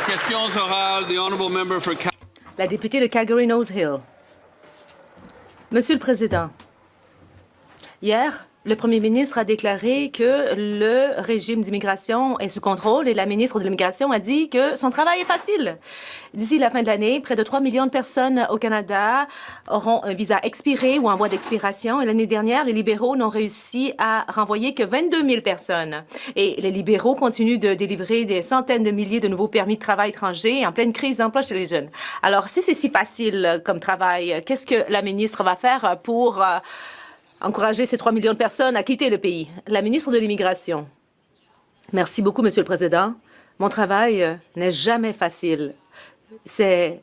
Questions orales, the honourable member for... La députée de Calgary-Nose Hill. Monsieur le Président, hier, le premier ministre a déclaré que le régime d'immigration est sous contrôle et la ministre de l'Immigration a dit que son travail est facile. D'ici la fin de l'année, près de 3 millions de personnes au Canada auront un visa expiré ou en voie d'expiration. Et l'année dernière, les libéraux n'ont réussi à renvoyer que 22 000 personnes. Et les libéraux continuent de délivrer des centaines de milliers de nouveaux permis de travail étrangers en pleine crise d'emploi chez les jeunes. Alors, si c'est si facile comme travail, qu'est-ce que la ministre va faire pour encourager ces 3 millions de personnes à quitter le pays? La ministre de l'Immigration. Merci beaucoup, Monsieur le Président. Mon travail n'est jamais facile. C'est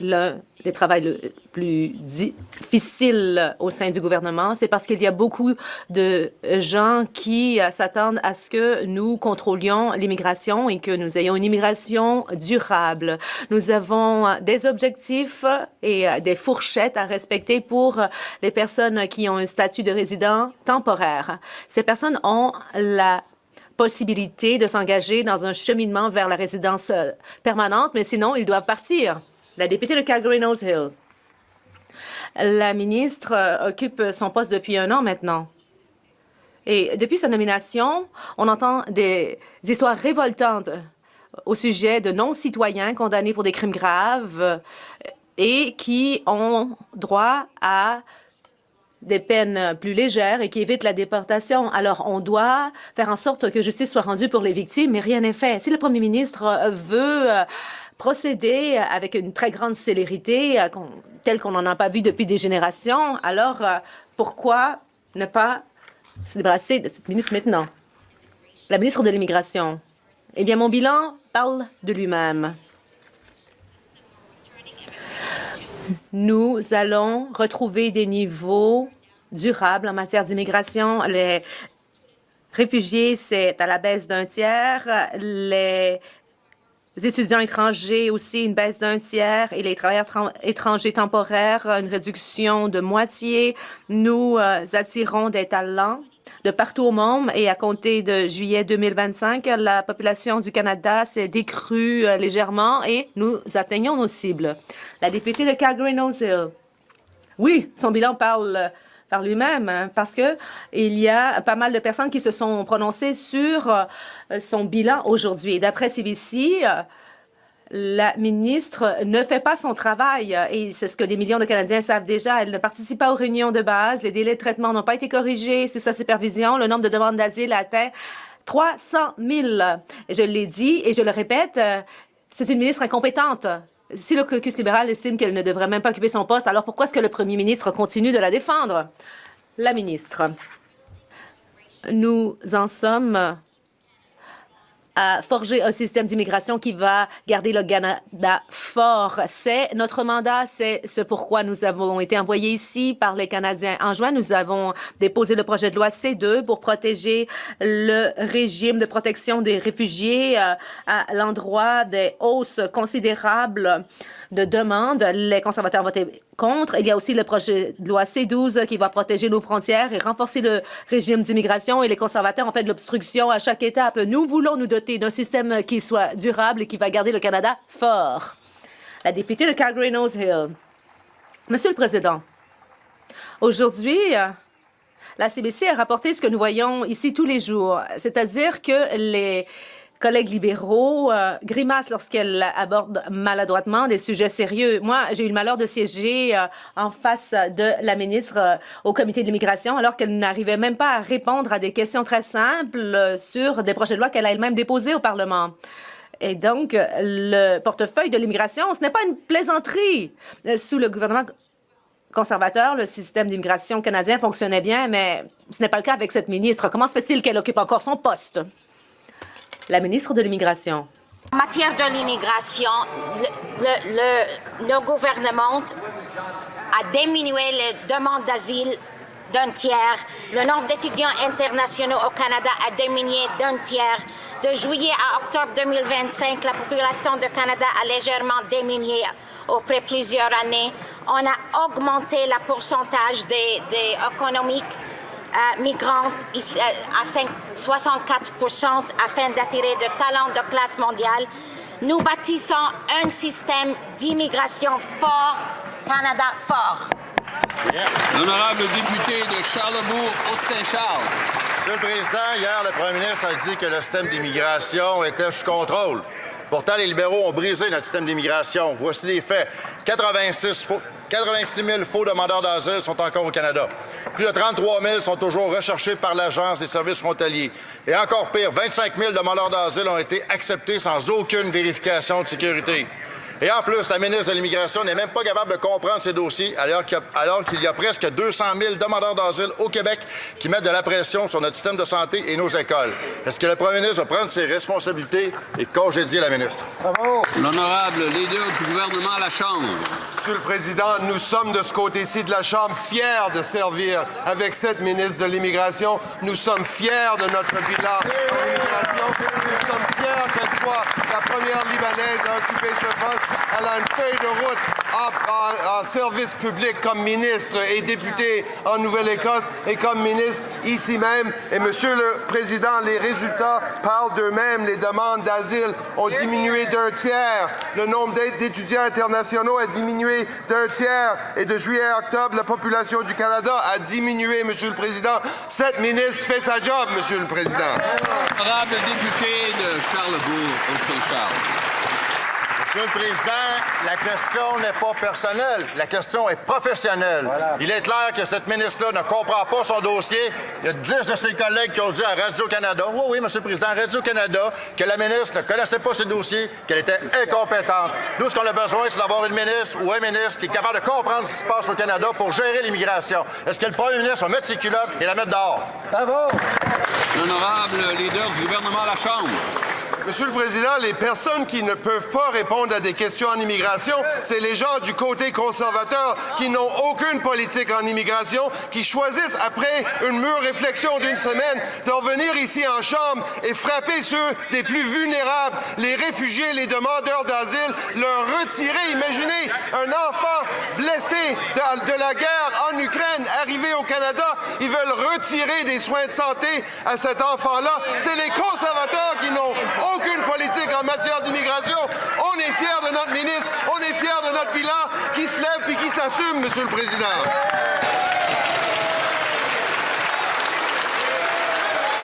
l'un des travaux le plus difficile au sein du gouvernement. C'est parce qu'il y a beaucoup de gens qui s'attendent à ce que nous contrôlions l'immigration et que nous ayons une immigration durable. Nous avons des objectifs et des fourchettes à respecter pour les personnes qui ont un statut de résident temporaire. Ces personnes ont la possibilité de s'engager dans un cheminement vers la résidence permanente, mais sinon, ils doivent partir. La députée de Calgary-Nose Hill. La ministre occupe son poste depuis 1 an maintenant. Et depuis sa nomination, on entend des histoires révoltantes au sujet de non-citoyens condamnés pour des crimes graves et qui ont droit à des peines plus légères et qui évitent la déportation. Alors, on doit faire en sorte que justice soit rendue pour les victimes, mais rien n'est fait. Si le premier ministre veut procéder avec une très grande célérité, telle qu'on n'en a pas vu depuis des générations, alors pourquoi ne pas se débarrasser de cette ministre maintenant? La ministre de l'Immigration. Eh bien, mon bilan parle de lui-même. Nous allons retrouver des niveaux durables en matière d'immigration. Les réfugiés, c'est à la baisse d'1 tiers. Les étudiants étrangers aussi, une baisse d'1 tiers. Et les travailleurs étrangers temporaires, une réduction de moitié. Nous attirons des talents de partout au monde et à compter de juillet 2025, la population du Canada s'est décrue légèrement et nous atteignons nos cibles. La députée de Calgary-Nose Hill. Oui, son bilan parle par lui-même parce que il y a pas mal de personnes qui se sont prononcées sur son bilan aujourd'hui. D'après CBC, la ministre ne fait pas son travail et c'est ce que des millions de Canadiens savent déjà. Elle ne participe pas aux réunions de base. Les délais de traitement n'ont pas été corrigés sous sa supervision. Le nombre de demandes d'asile atteint 300 000. Je l'ai dit et je le répète, c'est une ministre incompétente. Si le caucus libéral estime qu'elle ne devrait même pas occuper son poste, alors pourquoi est-ce que le premier ministre continue de la défendre? La ministre. Nous en sommes à forger un système d'immigration qui va garder le Canada fort. C'est notre mandat, c'est ce pourquoi nous avons été envoyés ici par les Canadiens. En juin, nous avons déposé le projet de loi C2 pour protéger le régime de protection des réfugiés à l'endroit des hausses considérables de demandes. Les conservateurs ont voté contre. Il y a aussi le projet de loi C12 qui va protéger nos frontières et renforcer le régime d'immigration. Et les conservateurs ont fait de l'obstruction à chaque étape. Nous voulons nous doter d'un système qui soit durable et qui va garder le Canada fort. La députée de Calgary-Nose Hill. Monsieur le Président, aujourd'hui, la CBC a rapporté ce que nous voyons ici tous les jours, c'est-à-dire que les collègues libéraux grimacent lorsqu'elle aborde maladroitement des sujets sérieux. Moi, j'ai eu le malheur de siéger en face de la ministre au comité de l'immigration alors qu'elle n'arrivait même pas à répondre à des questions très simples sur des projets de loi qu'elle a elle-même déposés au Parlement. Et donc, le portefeuille de l'immigration, ce n'est pas une plaisanterie. Sous le gouvernement conservateur, le système d'immigration canadien fonctionnait bien, mais ce n'est pas le cas avec cette ministre. Comment se fait-il qu'elle occupe encore son poste? La ministre de l'Immigration. En matière de l'immigration, le gouvernement a diminué les demandes d'asile d'1 tiers. Le nombre d'étudiants internationaux au Canada a diminué d'1 tiers. De juillet à octobre 2025, la population du Canada a légèrement diminué après plusieurs années. On a augmenté le pourcentage des économiques migrantes à 64% afin d'attirer de talents de classe mondiale. Nous bâtissons un système d'immigration fort, Canada fort. L'honorable député de Charlebourg, Haute-Saint-Charles. Monsieur le Président, hier, le premier ministre a dit que le système d'immigration était sous contrôle. Pourtant, les libéraux ont brisé notre système d'immigration. Voici les faits. 86 000 faux demandeurs d'asile sont encore au Canada. Plus de 33 000 sont toujours recherchés par l'Agence des services frontaliers. Et encore pire, 25 000 demandeurs d'asile ont été acceptés sans aucune vérification de sécurité. Et en plus, la ministre de l'Immigration n'est même pas capable de comprendre ces dossiers alors qu'il y a presque 200 000 demandeurs d'asile au Québec qui mettent de la pression sur notre système de santé et nos écoles. Est-ce que le premier ministre va prendre ses responsabilités et congédier la ministre? Bravo. L'honorable leader du gouvernement à la Chambre. Monsieur le Président, nous sommes de ce côté-ci de la Chambre fiers de servir avec cette ministre de l'Immigration. Nous sommes fiers de notre bilan en immigration. Nous sommes fiers qu'elle soit la première Libanaise à occuper ce poste. Elle a une feuille de route en service public comme ministre et député en Nouvelle-Écosse et comme ministre ici même. Et Monsieur le Président, les résultats parlent d'eux-mêmes. Les demandes d'asile ont diminué d'1 tiers. Le nombre d'étudiants internationaux a diminué d'1 tiers. Et de juillet à octobre, la population du Canada a diminué, Monsieur le Président. Cette ministre fait sa job, Monsieur le Président. Honorable député de Charlebourg, Haute-Saint-Charles. Monsieur le Président, la question n'est pas personnelle, la question est professionnelle. Voilà. Il est clair que cette ministre-là ne comprend pas son dossier. Il y a 10 de ses collègues qui ont dit à Radio-Canada, oui, Monsieur le Président, Radio-Canada, que la ministre ne connaissait pas ses dossiers, qu'elle était incompétente. Nous, ce qu'on a besoin, c'est d'avoir une ministre ou un ministre qui est capable de comprendre ce qui se passe au Canada pour gérer l'immigration. Est-ce que le premier ministre va mettre ses culottes et la mettre dehors? Bravo! L'honorable leader du gouvernement à la Chambre. Monsieur le Président, les personnes qui ne peuvent pas répondre à des questions en immigration, c'est les gens du côté conservateur qui n'ont aucune politique en immigration, qui choisissent, après une mûre réflexion d'une semaine, de revenir ici en Chambre et frapper ceux des plus vulnérables, les réfugiés, les demandeurs d'asile, leur retirer, imaginez, un enfant blessé de la guerre en Ukraine, arrivé au Canada, ils veulent retirer des soins de santé à cet enfant-là. C'est les conservateurs qui n'ont aucune politique en matière d'immigration. On est fiers de notre ministre, on est fiers de notre bilan qui se lève et qui s'assume, Monsieur le Président.